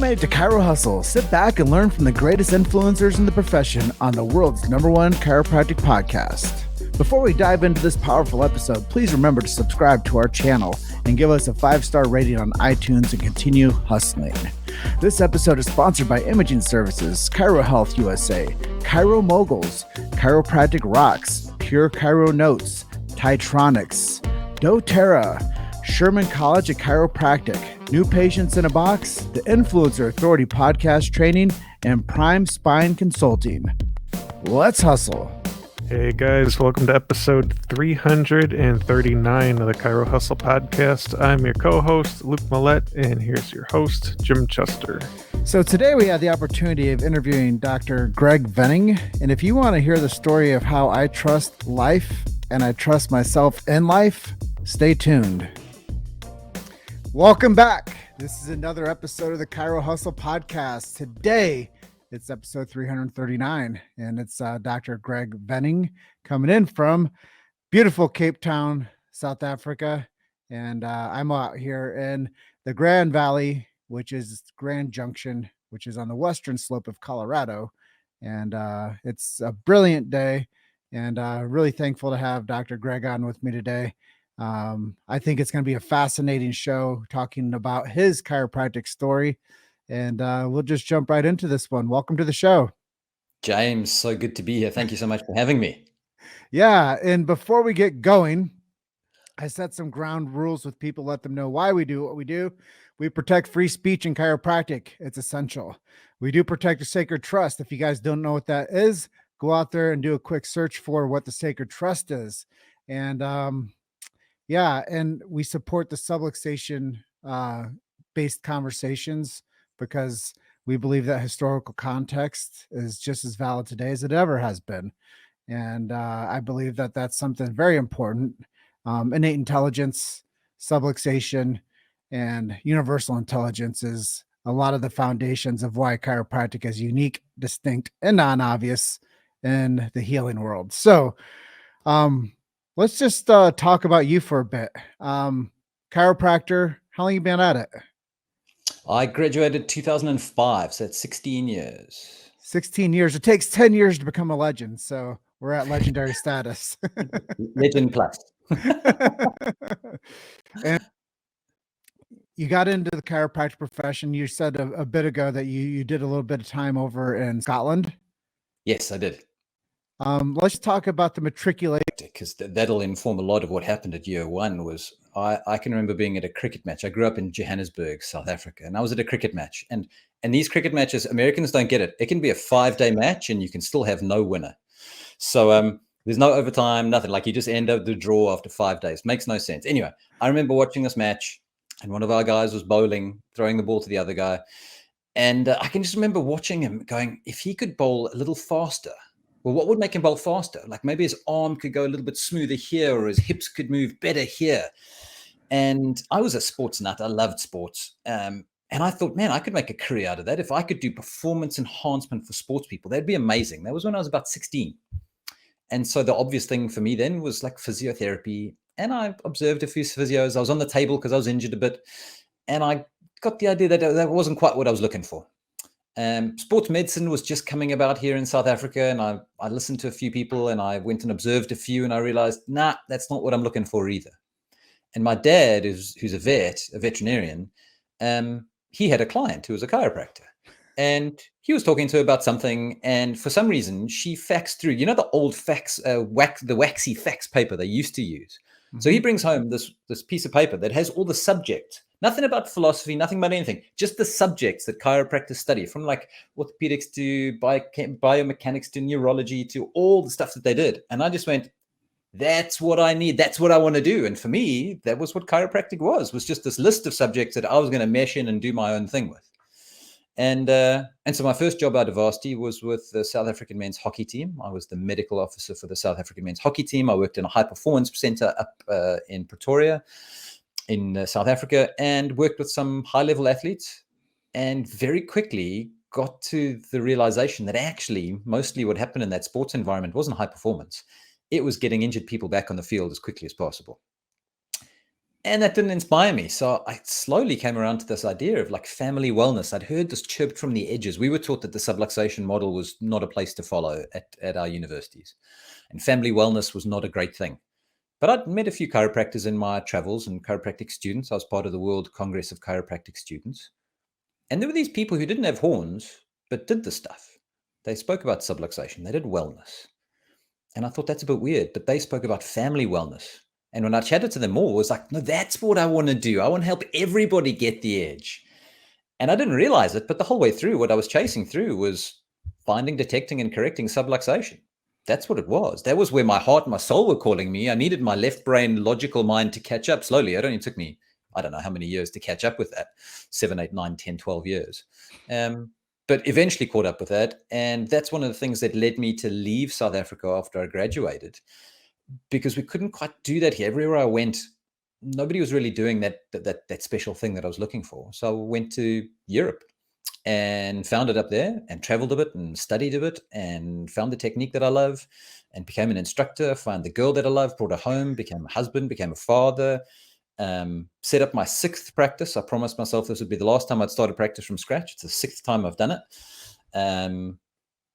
made it to Chirohustle. Sit back and learn from the greatest influencers in the profession on the world's #1 chiropractic podcast. Before we dive into this powerful episode, please remember to subscribe to our channel and give us a 5-star rating on iTunes and continue hustling. This episode is sponsored by Imaging Services, Chiro Health USA, Chiro Moguls, Chiropractic Rocks, Pure Chiro Notes, Titronics, doTERRA, Sherman College of Chiropractic, New Patients in a Box, the Influencer Authority Podcast Training, and Prime Spine Consulting. Let's hustle. Hey guys, welcome to episode 339 of the Chiro Hustle podcast. I'm your co-host, Luke Millette, and here's your host, Jim Chester. So today we had the opportunity of interviewing Dr. Greg Venning, and if you want to hear the story of how I trust life and I trust myself in life, stay tuned. Welcome back. This is another episode of the Chiro Hustle podcast. Today, it's episode 339, and it's Dr. Greg Venning coming in from beautiful Cape Town, South Africa. And I'm out here in the Grand Valley, which is Grand Junction, which is on the western slope of Colorado. And it's a brilliant day, and really thankful to have Dr. Greg on with me today. I think it's going to be a fascinating show talking about his chiropractic story, and we'll just jump right into this one. Welcome to the show. James, so good to be here. Thank you so much for having me. Yeah, and before we get going, I set some ground rules with people, let them know why we do what we do. We protect free speech in chiropractic. It's essential. We do protect the sacred trust. If you guys don't know what that is, go out there and do a quick search for what the sacred trust is. And yeah, and we support the subluxation based conversations because we believe that historical context is just as valid today as it ever has been. And I believe that that's something very important. Innate intelligence, subluxation, and universal intelligence is a lot of the foundations of why chiropractic is unique, distinct, and non-obvious in the healing world. So, let's just talk about you for a bit. Chiropractor, how long you been at it? I graduated 2005, so it's 16 years. 16 years. It takes 10 years to become a legend, so we're at legendary status. Legend plus. And you got into the chiropractic profession. You said a bit ago that you did a little bit of time over in Scotland. Yes, I did. Let's talk about the matriculator. Because that'll inform a lot of what happened at year one. Was I can remember being at a cricket match. I grew up in Johannesburg, South Africa, and I was at a cricket match. And these cricket matches, Americans don't get it. It can be a 5-day match and you can still have no winner. So there's no overtime, nothing. Like you just end up the draw after 5 days. Makes no sense. Anyway, I remember watching this match and one of our guys was bowling, throwing the ball to the other guy. And I can just remember watching him going, if he could bowl a little faster, well, what would make him bowl faster? Like maybe his arm could go a little bit smoother here or his hips could move better here. And I was a sports nut. I loved sports. And I thought, man, I could make a career out of that. If I could do performance enhancement for sports people, that'd be amazing. That was when I was about 16. And so the obvious thing for me then was like physiotherapy. And I observed a few physios. I was on the table because I was injured a bit. And I got the idea that that wasn't quite what I was looking for. Sports medicine was just coming about here in South Africa, and I listened to a few people and I went and observed a few and I realized, nah, that's not what I'm looking for either. And my dad, who's a veterinarian, he had a client who was a chiropractor and he was talking to her about something. And for some reason, she faxed through, you know, the old fax, the waxy fax paper they used to use. Mm-hmm. So he brings home this piece of paper that has all the subject. Nothing about philosophy, nothing about anything, just the subjects that chiropractors study, from like orthopedics to biomechanics to neurology to all the stuff that they did. And I just went, that's what I need. That's what I want to do. And for me, that was what chiropractic was just this list of subjects that I was going to mesh in and do my own thing with. And so my first job out of varsity was with the South African men's hockey team. I was the medical officer for the South African men's hockey team. I worked in a high performance center up in Pretoria, in South Africa, and worked with some high-level athletes, and very quickly got to the realization that actually mostly what happened in that sports environment wasn't high performance. It was getting injured people back on the field as quickly as possible. And that didn't inspire me. So I slowly came around to this idea of like family wellness. I'd heard this chirped from the edges. We were taught that the subluxation model was not a place to follow at our universities. And family wellness was not a great thing. But I'd met a few chiropractors in my travels and chiropractic students. I was part of the World Congress of Chiropractic Students. And there were these people who didn't have horns, but did the stuff. They spoke about subluxation. They did wellness. And I thought that's a bit weird, but they spoke about family wellness. And when I chatted to them more, it was like, no, that's what I want to do. I want to help everybody get the edge. And I didn't realize it, but the whole way through, what I was chasing through was finding, detecting, and correcting subluxation. That's what it was. That was where my heart and my soul were calling me. I needed my left brain, logical mind to catch up slowly. It only took me, I don't know how many years to catch up with that, 7, 8, 9, 10, 12 years. But eventually caught up with that. And that's one of the things that led me to leave South Africa after I graduated, because we couldn't quite do that here. Everywhere I went, nobody was really doing that special thing that I was looking for. So I went to Europe and found it up there and traveled a bit and studied a bit and found the technique that I love and became an instructor, found the girl that I love, brought her home, became a husband, became a father, set up my 6th practice. I promised myself this would be the last time I'd start a practice from scratch. It's the 6th time I've done it.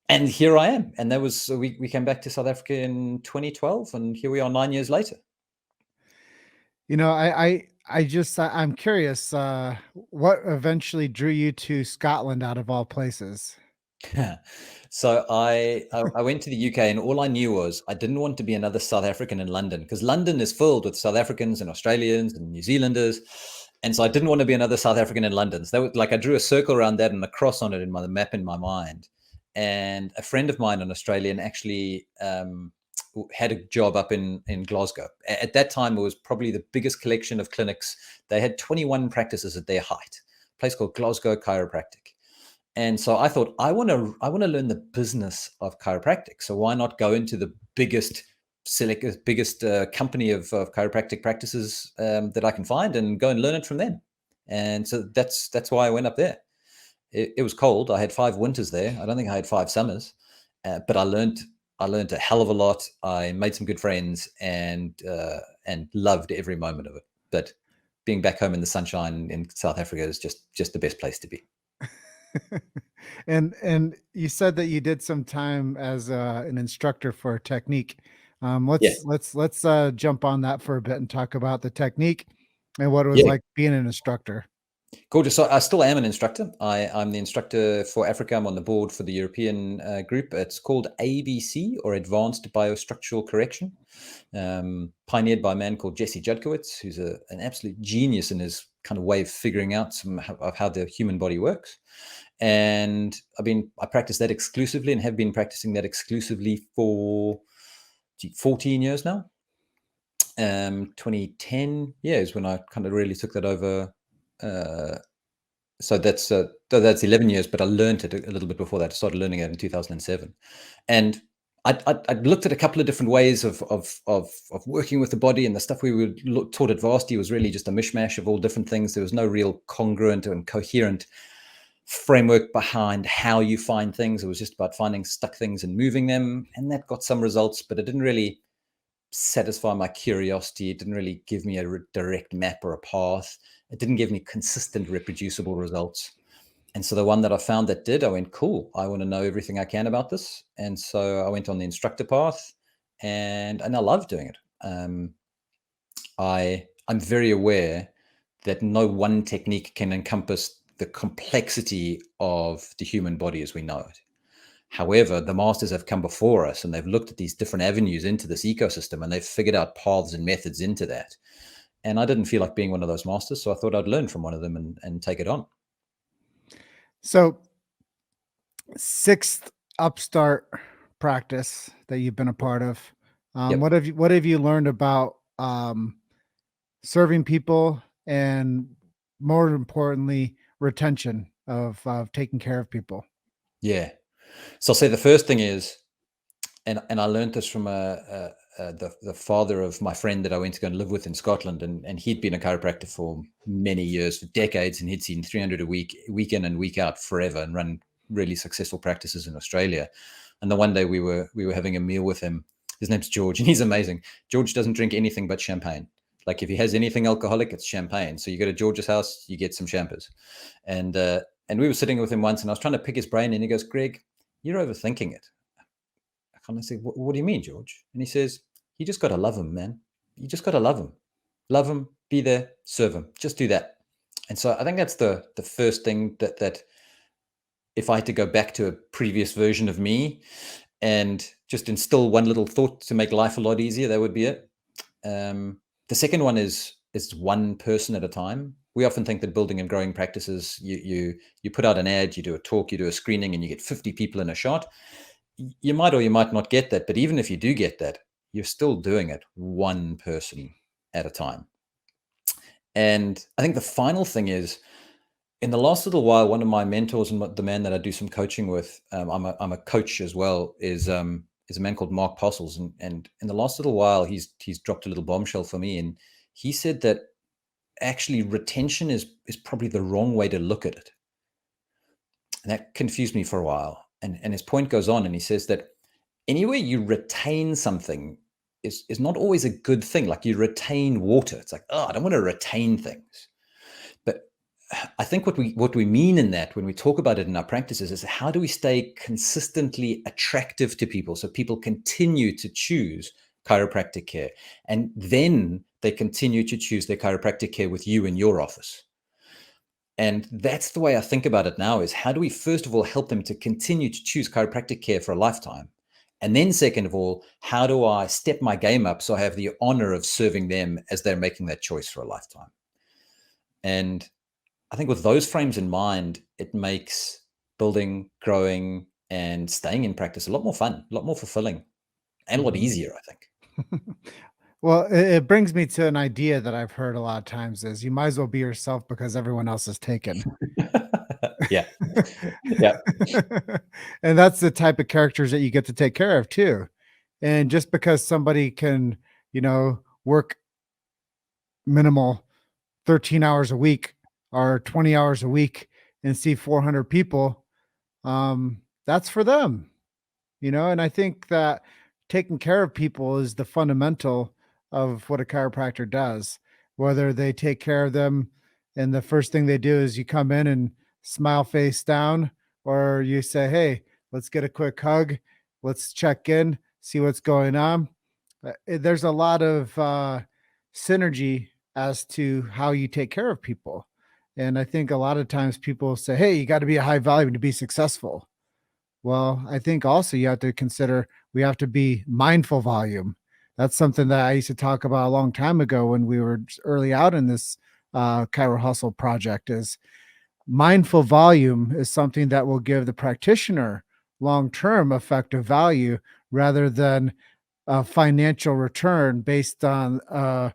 And here I am. And that was, we came back to South Africa in 2012, and here we are 9 years later. You know, I'm curious, what eventually drew you to Scotland out of all places? So I went to the UK, and all I knew was I didn't want to be another South African in London, because London is filled with South Africans and Australians and New Zealanders. And so I didn't want to be another South African in London. So that was like, I drew a circle around that and a cross on it in my map in my mind. And a friend of mine, an Australian, actually had a job up in Glasgow. At that time, it was probably the biggest collection of clinics. They had 21 practices at their height, a place called Glasgow Chiropractic. And so I thought, I want to learn the business of chiropractic. So why not go into the biggest company of chiropractic practices that I can find and go and learn it from them. And so that's why I went up there. It was cold. I had 5 winters there. I don't think I had 5 summers, but I learned a hell of a lot. I made some good friends and loved every moment of it. But being back home in the sunshine in South Africa is just the best place to be. And you said that you did some time as an instructor for technique. Yes. Let's jump on that for a bit and talk about the technique and what it was Yeah. like being an instructor. Gorgeous. So I still am an instructor. I'm the instructor for Africa. I'm on the board for the European group. It's called ABC, or Advanced Biostructural Correction, pioneered by a man called Jesse Judkowitz, who's an absolute genius in his kind of way of figuring out of how the human body works. And I practice that exclusively and have been practicing that exclusively for 14 years now. 2010 years when I kind of really took that over. So that's 11 years, but I learned it a little bit before that. I started learning it in 2007, and I looked at a couple of different ways of working with the body, and the stuff we were taught at Varsity was really just a mishmash of all different things. There was no real congruent and coherent framework behind how you find things. It was just about finding stuck things and moving them, and that got some results, but it didn't really satisfy my curiosity. It didn't really give me a direct map or a path. It didn't give me consistent, reproducible results. And so the one that I found that did, I went, cool, I want to know everything I can about this. And so I went on the instructor path, and I love doing it. I'm very aware that no one technique can encompass the complexity of the human body as we know it. However, the masters have come before us, and they've looked at these different avenues into this ecosystem, and they've figured out paths and methods into that. And I didn't feel like being one of those masters, so I thought I'd learn from one of them and take it on. So 6th upstart practice that you've been a part of. Yep. What have you learned about serving people, and more importantly, retention of taking care of people? Yeah. So I'll say the first thing is, and I learned this from the father of my friend that I went to go and live with in Scotland, and he'd been a chiropractor for many years, for decades, and he'd seen 300 a week in and week out forever, and run really successful practices in Australia. And the one day we were having a meal with him. His name's George, and he's amazing. George doesn't drink anything but champagne. Like if he has anything alcoholic, it's champagne. So you go to George's house, you get some champers. And we were sitting with him once, and I was trying to pick his brain, and he goes, Greg, you're overthinking it. I kind of said, what do you mean, George? And he says, you just got to love him, man. You just got to love him. Love him, be there, serve him. Just do that. And so I think that's the first thing that if I had to go back to a previous version of me and just instill one little thought to make life a lot easier, that would be it. The second one is one person at a time. We often think that building and growing practices, you put out an ad, you do a talk, you do a screening, and you get 50 people in a shot. You might or you might not get that, but even if you do get that, you're still doing it one person at a time. And I think the final thing is, in the last little while, one of my mentors and the man that I do some coaching with, I'm a coach as well, is a man called Mark Postles. And in the last little while, he's dropped a little bombshell for me. And he said that actually retention is probably the wrong way to look at it. And that confused me for a while. And his point goes on, and he says that anywhere you retain something is not always a good thing. Like you retain water. It's like, oh, I don't want to retain things. But I think what we mean in that when we talk about it in our practices is how do we stay consistently attractive to people so people continue to choose chiropractic care, and then they continue to choose their chiropractic care with you in your office. And that's the way I think about it now, is how do we first of all help them to continue to choose chiropractic care for a lifetime? And then second of all, how do I step my game up so I have the honor of serving them as they're making that choice for a lifetime? And I think with those frames in mind, it makes building, growing, and staying in practice a lot more fun, a lot more fulfilling, and a lot easier, I think. Well, it brings me to an idea that I've heard a lot of times is you might as well be yourself because everyone else is taken. Yeah. Yeah. And that's the type of characters that you get to take care of too. And just because somebody can, work minimal 13 hours a week or 20 hours a week and see 400 people, that's for them, and I think that taking care of people is the fundamental of what a chiropractor does. Whether they take care of them and the first thing they do is you come in and smile face down, or you say, hey, let's get a quick hug, let's check in, see what's going on. There's a lot of synergy as to how you take care of people. And I think a lot of times people say, hey, you got to be a high volume to be successful. Well, I think also you have to consider we have to be mindful volume. That's something that I used to talk about a long time ago when we were early out in this chirohustle project. Is mindful volume is something that will give the practitioner long-term effective value rather than a financial return based on a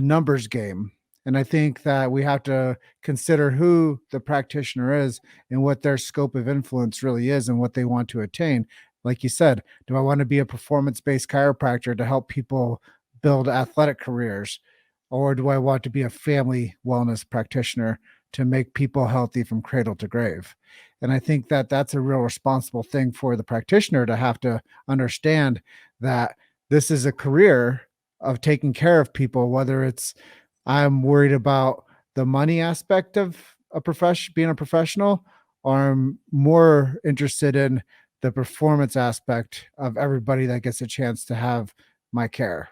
numbers game. And I think that we have to consider who the practitioner is and what their scope of influence really is and what they want to attain. Like you said, do I want to be a performance-based chiropractor to help people build athletic careers? Or do I want to be a family wellness practitioner to make people healthy from cradle to grave? And I think that that's a real responsible thing for the practitioner to have to understand that this is a career of taking care of people, whether it's I'm worried about the money aspect of being a professional, or I'm more interested in the performance aspect of everybody that gets a chance to have my care.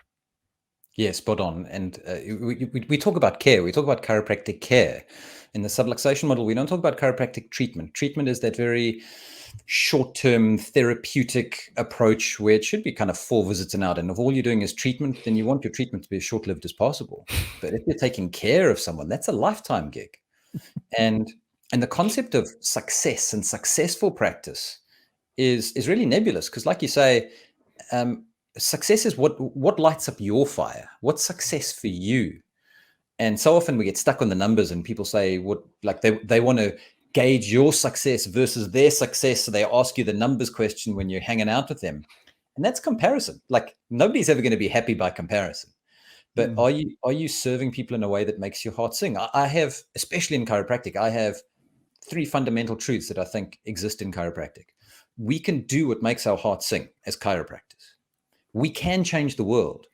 Yeah, spot on. And we talk about care. We talk about chiropractic care. In the subluxation model, we don't talk about chiropractic treatment. Treatment is that very short-term therapeutic approach where it should be kind of 4 visits and out. And if all you're doing is treatment, then you want your treatment to be as short-lived as possible. But if you're taking care of someone, that's a lifetime gig. And the concept of success and successful practice is really nebulous because, like you say, success is what lights up your fire. What's success for you? And so often we get stuck on the numbers, and people say they want to gauge your success versus their success. So they ask you the numbers question when you're hanging out with them. And that's comparison. Like nobody's ever going to be happy by comparison. But are you serving people in a way that makes your heart sing? I have, especially in chiropractic, I have 3 fundamental truths that I think exist in chiropractic. We can do what makes our heart sing as chiropractors. We can change the world.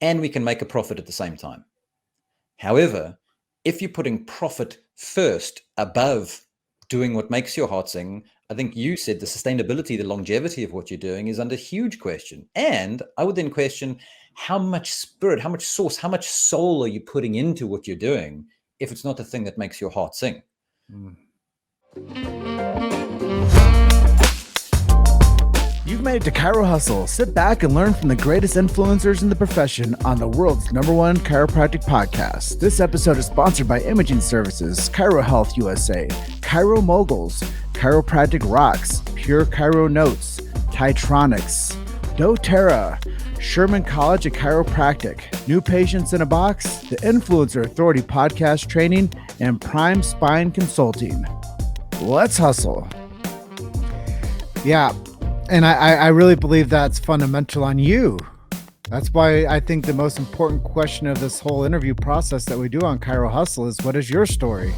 and we can make a profit at the same time. However, if you're putting profit first above doing what makes your heart sing, I think you said the sustainability, the longevity of what you're doing is under huge question. And I would then question how much spirit, how much source, how much soul are you putting into what you're doing if it's not the thing that makes your heart sing? You've made it to Chirohustle. Sit back and learn from the greatest influencers in the profession on the world's #1 chiropractic podcast. This episode is sponsored by Imaging Services, Chiro Health USA, Chiro Moguls, Chiropractic Rocks, Pure Chiro Notes, Titronics, doTERRA, Sherman College of Chiropractic, New Patients in a Box, the Influencer Authority Podcast Training, and Prime Spine Consulting. Let's hustle. Yeah. And I really believe that's fundamental on you. That's why I think the most important question of this whole interview process that we do on Chiro Hustle is, what is your story?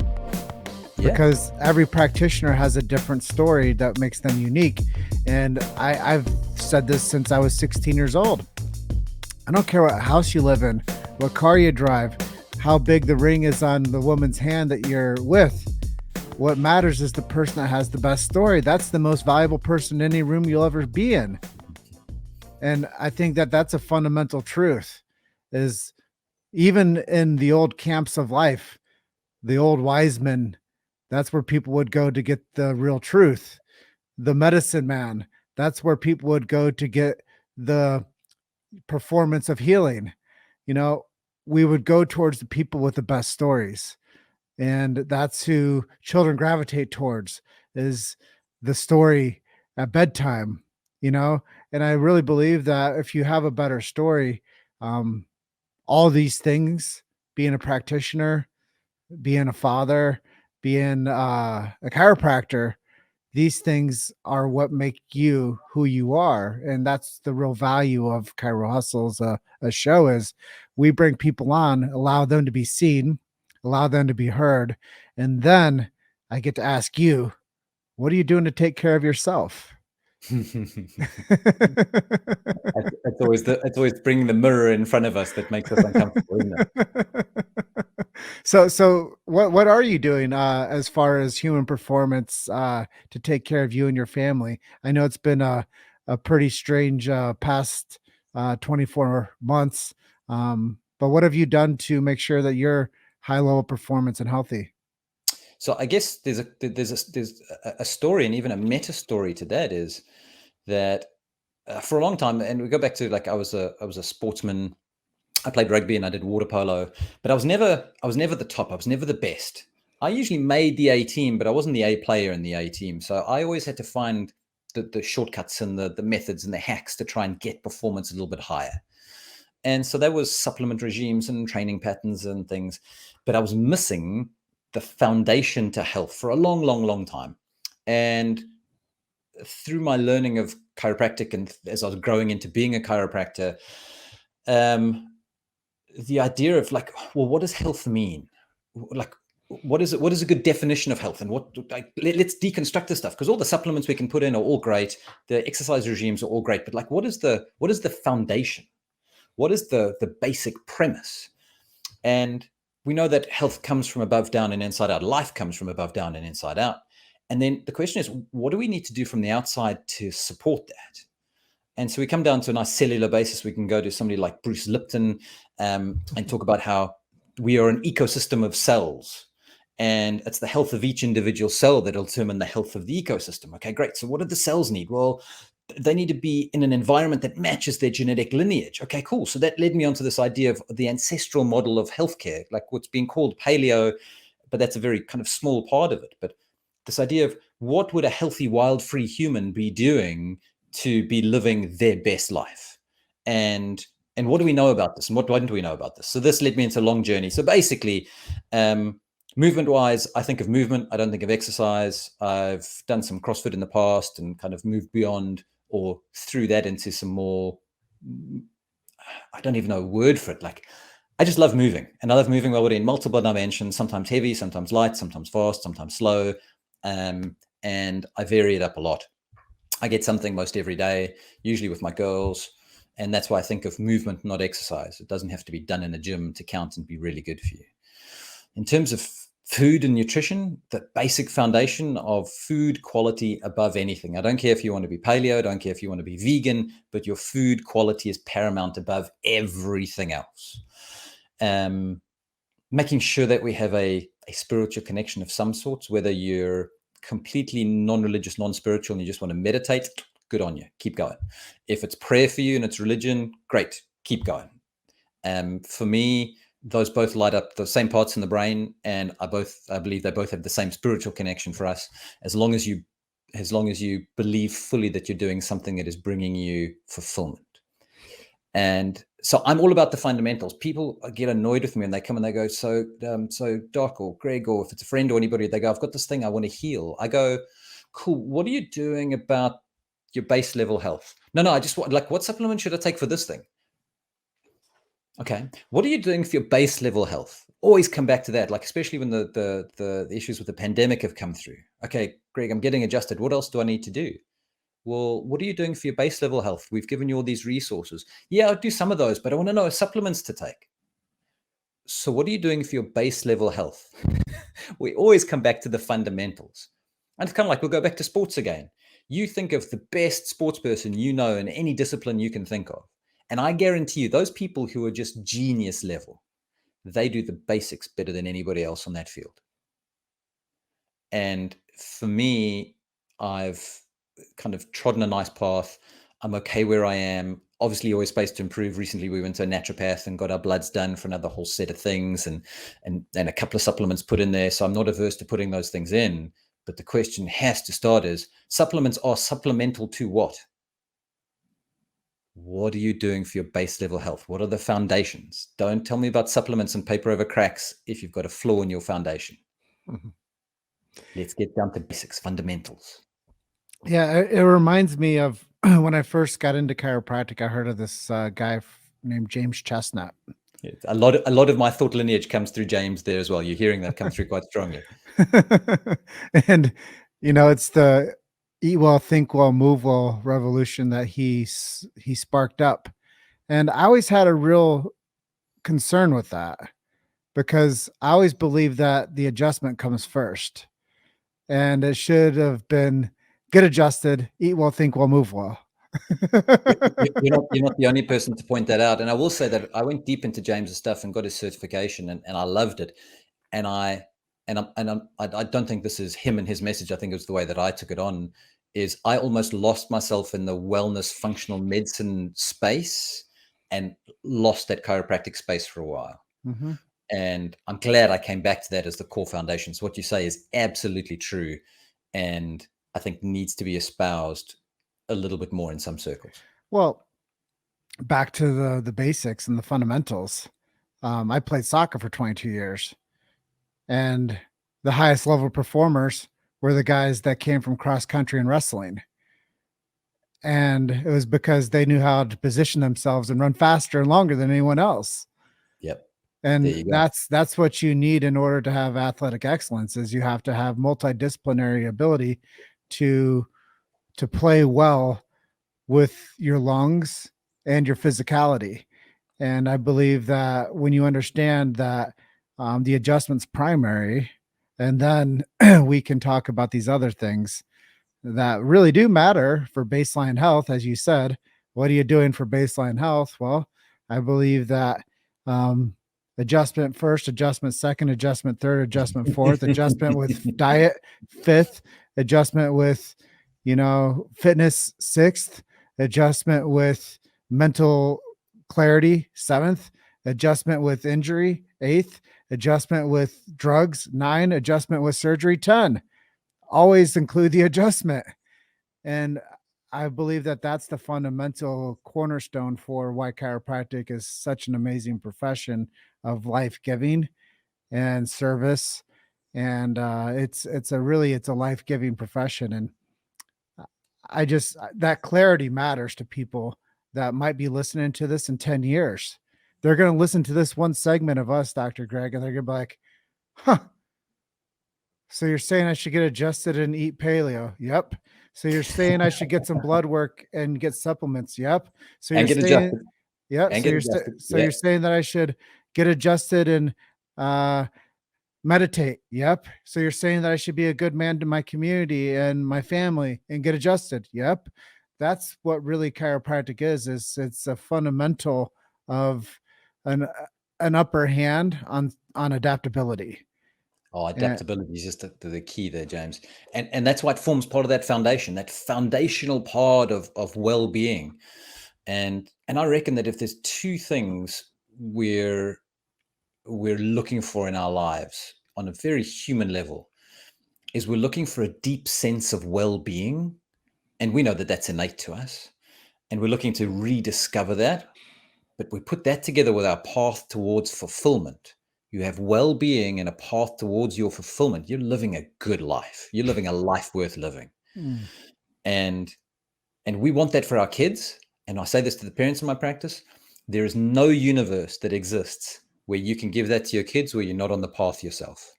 Yeah. Because every practitioner has a different story that makes them unique. And I've said this since I was 16 years old. I don't care what house you live in, what car you drive, how big the ring is on the woman's hand that you're with. What matters is the person that has the best story. That's the most valuable person in any room you'll ever be in. And I think that that's a fundamental truth, is even in the old camps of life, the old wise men, that's where people would go to get the real truth. The medicine man, that's where people would go to get the performance of healing. You know, we would go towards the people with the best stories. And that's who children gravitate towards, is the story at bedtime, you know? And I really believe that if you have a better story, all these things, being a practitioner, being a father, being a chiropractor, these things are what make you who you are. And that's the real value of Chiro Hustle's a show, is we bring people on, allow them to be seen, allow them to be heard. And then I get to ask you, what are you doing to take care of yourself? It's always bringing the mirror in front of us that makes us uncomfortable, isn't it? So what are you doing as far as human performance to take care of you and your family? I know it's been a pretty strange past 24 months, but what have you done to make sure that you're high level performance and healthy? So I guess there's a story, and even a meta story to that, is that for a long time, and we go back to, like, I was a sportsman. I played rugby and I did water polo, but I was never the top. I was never the best. I usually made the A team, but I wasn't the A player in the A team. So I always had to find the shortcuts and the methods and the hacks to try and get performance a little bit higher. And so there was supplement regimes and training patterns and things, but I was missing the foundation to health for a long, long, long time. And through my learning of chiropractic, and as I was growing into being a chiropractor, the idea of, like, well, what does health mean? Like, what is it? What is a good definition of health? And let's deconstruct this stuff, because all the supplements we can put in are all great. The exercise regimes are all great, but, like, what is the foundation? What is the basic premise? And we know that health comes from above down and inside out. Life comes from above down and inside out. And then the question is, what do we need to do from the outside to support that? And so we come down to a nice cellular basis. We can go to somebody like Bruce Lipton and talk about how we are an ecosystem of cells. And it's the health of each individual cell that will determine the health of the ecosystem. Okay, great. So what do the cells need? Well, they need to be in an environment that matches their genetic lineage. Okay, cool. So that led me onto this idea of the ancestral model of healthcare, like what's being called paleo, but that's a very kind of small part of it. But this idea of, what would a healthy, wild-free human be doing to be living their best life? And what do we know about this? And what don't we know about this? So this led me into a long journey. So basically, movement-wise, I think of movement. I don't think of exercise. I've done some CrossFit in the past and kind of moved beyond, or through that, into some more, I don't even know a word for it. Like, I just love moving, and I love moving my body in multiple dimensions, sometimes heavy, sometimes light, sometimes fast, sometimes slow. And I vary it up a lot. I get something most every day, usually with my girls. And that's why I think of movement, not exercise. It doesn't have to be done in a gym to count and be really good for you. In terms of food and nutrition, the basic foundation of food quality above anything. I don't care if you want to be paleo, I don't care if you want to be vegan, but your food quality is paramount above everything else. Making sure that we have a spiritual connection of some sorts, whether you're completely non-religious, non-spiritual, and you just want to meditate, good on you. Keep going. If it's prayer for you and it's religion, great. Keep going. For me, those both light up the same parts in the brain, and I believe they both have the same spiritual connection for us. As long as you believe fully that you're doing something that is bringing you fulfillment. And so I'm all about the fundamentals. People get annoyed with me and they come and they go, so Doc or Greg, or if it's a friend or anybody, they go, I've got this thing I want to heal. I go, cool. What are you doing about your base level health? No, I just want, like, what supplement should I take for this thing? Okay. What are you doing for your base level health? Always come back to that, like, especially when the issues with the pandemic have come through. Okay, Greg, I'm getting adjusted. What else do I need to do? Well, what are you doing for your base level health? We've given you all these resources. Yeah, I'll do some of those, but I want to know supplements to take. So what are you doing for your base level health? We always come back to the fundamentals. And it's kind of like, we'll go back to sports again. You think of the best sports person you know in any discipline you can think of. And I guarantee you, those people who are just genius level, they do the basics better than anybody else on that field. And for me, I've kind of trodden a nice path. I'm okay where I am. Obviously, always space to improve. Recently, we went to a naturopath and got our bloods done for another whole set of things, and a couple of supplements put in there. So I'm not averse to putting those things in. But the question has to start is, supplements are supplemental to what? What are you doing for your base level health? What are the foundations? Don't tell me about supplements and paper over cracks if you've got a flaw in your foundation. Mm-hmm. Let's get down to basics, fundamentals. Yeah, it reminds me of when I first got into chiropractic. I heard of this guy named James Chestnut. Yeah, a lot of my thought lineage comes through James there as well. You're hearing that come through quite strongly. And it's the eat well, think well, move well revolution that he sparked up. And I always had a real concern with that, because I always believe that the adjustment comes first, and it should have been get adjusted, eat well, think well, move well. You're not the only person to point that out. And I will say that I went deep into James's stuff and got his certification, and I loved it. And I don't think this is him and his message. I think it was the way that I took it on. Is I almost lost myself in the wellness functional medicine space and lost that chiropractic space for a while. Mm-hmm. And I'm glad I came back to that as the core foundation. So what you say is absolutely true, and I think needs to be espoused a little bit more in some circles. Well, back to the basics and the fundamentals. I played soccer for 22 years, and the highest level performers were the guys that came from cross country and wrestling. And it was because they knew how to position themselves and run faster and longer than anyone else. Yep. And that's what you need in order to have athletic excellence. Is you have to have multidisciplinary ability to play well with your lungs and your physicality. And I believe that when you understand that the adjustment's primary, and then we can talk about these other things that really do matter for baseline health. As you said, what are you doing for baseline health? Well, I believe that adjustment first, adjustment second, adjustment third, adjustment fourth, adjustment with diet fifth, adjustment with fitness sixth, adjustment with mental clarity seventh, adjustment with injury eighth, adjustment with drugs 9, adjustment with surgery 10. Always include the adjustment. And I believe that that's the fundamental cornerstone for why chiropractic is such an amazing profession of life-giving and service. And it's a life-giving profession. And that clarity matters to people that might be listening to this in 10 years. They're going to listen to this one segment of us, Dr. Greg, and they're going to be like, huh, So you're saying I should get adjusted and eat paleo? Yep. So you're saying I should get some blood work and get supplements? Yep. So And you're get saying, adjusted. yep. And So get you're adjusted. so Yeah. you're saying that I should get adjusted and meditate? Yep. So you're saying that I should be a good man to my community and my family and get adjusted? Yep. That's what really chiropractic is it's a fundamental of an an upper hand on adaptability. Oh, And adaptability is just the key there, James. And that's what forms part of that foundation, that foundational part of well-being. And I reckon that if there's two things we're looking for in our lives on a very human level, is we're looking for a deep sense of well-being, and we know that that's innate to us, and we're looking to rediscover that. But we put that together with our path towards fulfillment. You have well-being and a path towards your fulfillment. You're living a good life. You're living a life worth living. mm, And we want that for our kids. And I say this to the parents in my practice. There is no universe that exists where you can give that to your kids where you're not on the path yourself.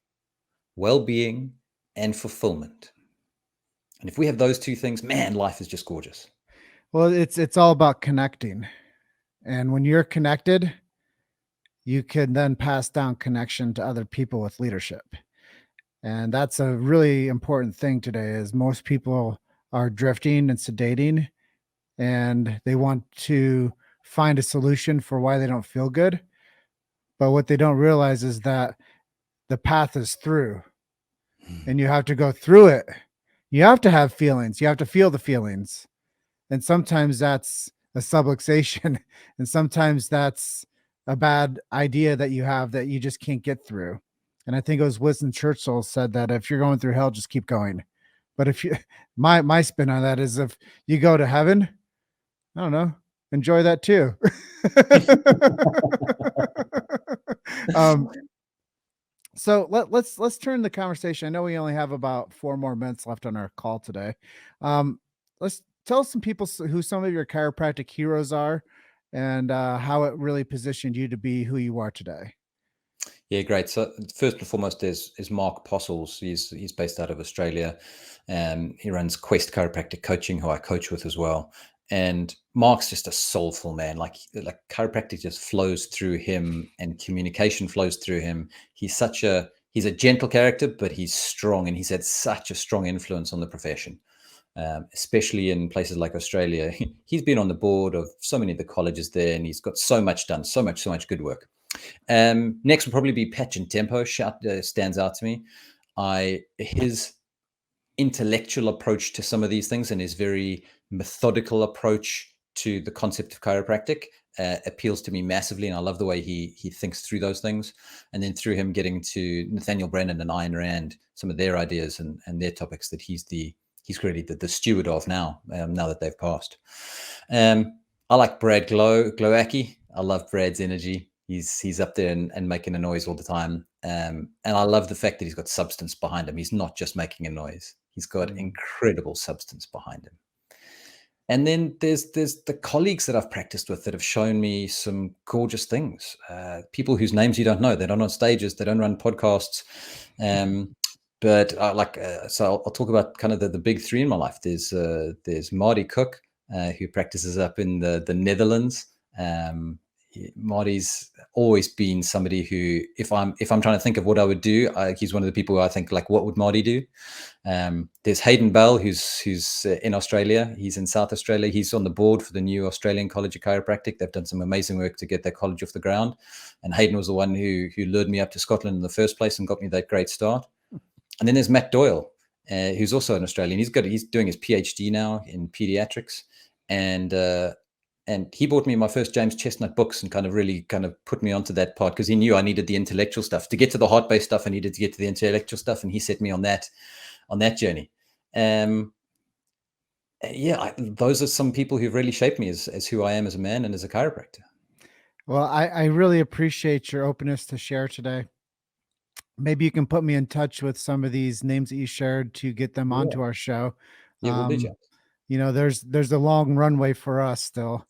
Well-being and fulfillment. And if we have those two things, man, life is just gorgeous. well, it's all about connecting. And when you're connected, you can then pass down connection to other people with leadership. And that's a really important thing today is most people are drifting and sedating and they want to find a solution for why they don't feel good. But what they don't realize is that the path is through and you have to go through it. You have to have feelings. You have to feel the feelings. And sometimes that's a subluxation and sometimes that's a bad idea that you have that you just can't get through. And I think it was Winston Churchill said that if you're going through hell, just keep going. But if you, my spin on that is if you go to heaven, I don't know, enjoy that too. um, so let's turn the conversation. I know we only have about 4 more minutes left on our call today. Let's tell some people who some of your chiropractic heroes are and how it really positioned you to be who you are today. Yeah, great. So first and foremost is Mark Postles. He's based out of Australia. He runs Quest Chiropractic Coaching, who I coach with as well. And Mark's just a soulful man. Like chiropractic just flows through him, and communication flows through him. He's a gentle character, but he's strong, and he's had such a strong influence on the profession. Especially in places like Australia. He's been on the board of so many of the colleges there, and he's got so much done, so much good work. Next will probably be Patch and Tempo. Stands out to me. His intellectual approach to some of these things and his very methodical approach to the concept of chiropractic appeals to me massively, and I love the way he thinks through those things. And then through him getting to Nathaniel Brennan and Ayn Rand, some of their ideas and their topics that he's really the steward of now that they've passed. I like Brad Glowacki. I love Brad's energy. He's up there and making a noise all the time. And I love the fact that he's got substance behind him. He's not just making a noise. He's got incredible substance behind him. And then there's the colleagues that I've practiced with that have shown me some gorgeous things. People whose names you don't know. They're not on stages. They don't run podcasts. But so I'll talk about kind of the big three in my life. There's Marty Cook, who practices up in the Netherlands. Marty's always been somebody who, if I'm trying to think of what I would do, he's one of the people who I think like, what would Marty do? There's Hayden Bell, who's in Australia. He's in South Australia. He's on the board for the new Australian College of Chiropractic. They've done some amazing work to get that college off the ground. And Hayden was the one who lured me up to Scotland in the first place and got me that great start. And then there's Matt Doyle, who's also an Australian. He's doing his PhD now in pediatrics, and he bought me my first James Chestnut books and kind of put me onto that part because he knew I needed the intellectual stuff to get to the heart-based stuff. I needed to get to the intellectual stuff, and he set me on that journey. Those are some people who've really shaped me as who I am as a man and as a chiropractor. Well, I really appreciate your openness to share today. Maybe you can put me in touch with some of these names that you shared to get them onto our show. Yeah, we'll do, James. There's a long runway for us still.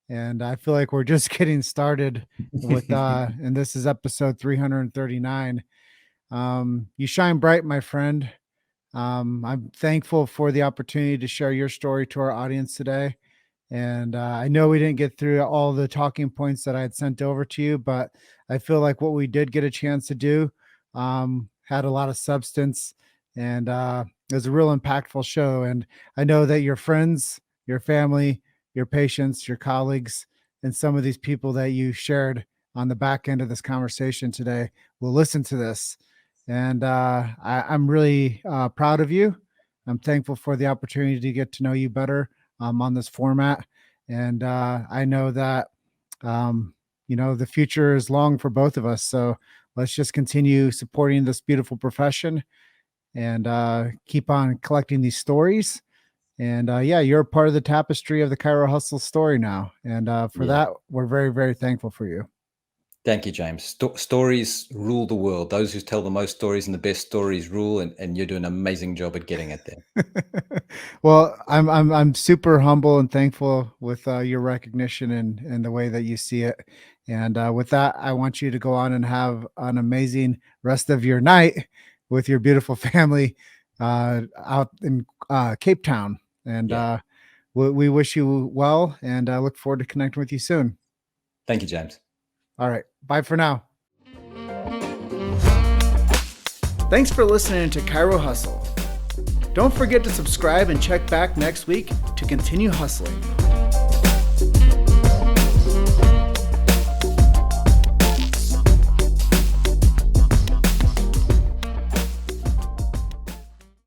And I feel like we're just getting started with, and this is episode 339. You shine bright, my friend. I'm thankful for the opportunity to share your story to our audience today. And I know we didn't get through all the talking points that I had sent over to you, but I feel like what we did get a chance to do had a lot of substance, and it was a real impactful show. And I know that your friends, your family, your patients, your colleagues, and some of these people that you shared on the back end of this conversation today will listen to this. And I'm really proud of you. I'm thankful for the opportunity to get to know you better on this format. And I know that, the future is long for both of us. So let's just continue supporting this beautiful profession and keep on collecting these stories. And yeah, you're a part of the tapestry of the Chiro Hustle story now. And for that, we're very, very thankful for you. Thank you, James. Stories rule the world. Those who tell the most stories and the best stories rule, and you're doing an amazing job at getting it there. Well, I'm super humble and thankful with your recognition and the way that you see it. And with that, I want you to go on and have an amazing rest of your night with your beautiful family out in Cape Town. And we wish you well, and I look forward to connecting with you soon. Thank you, James. All right. Bye for now. Thanks for listening to Chiro Hustle. Don't forget to subscribe and check back next week to continue hustling.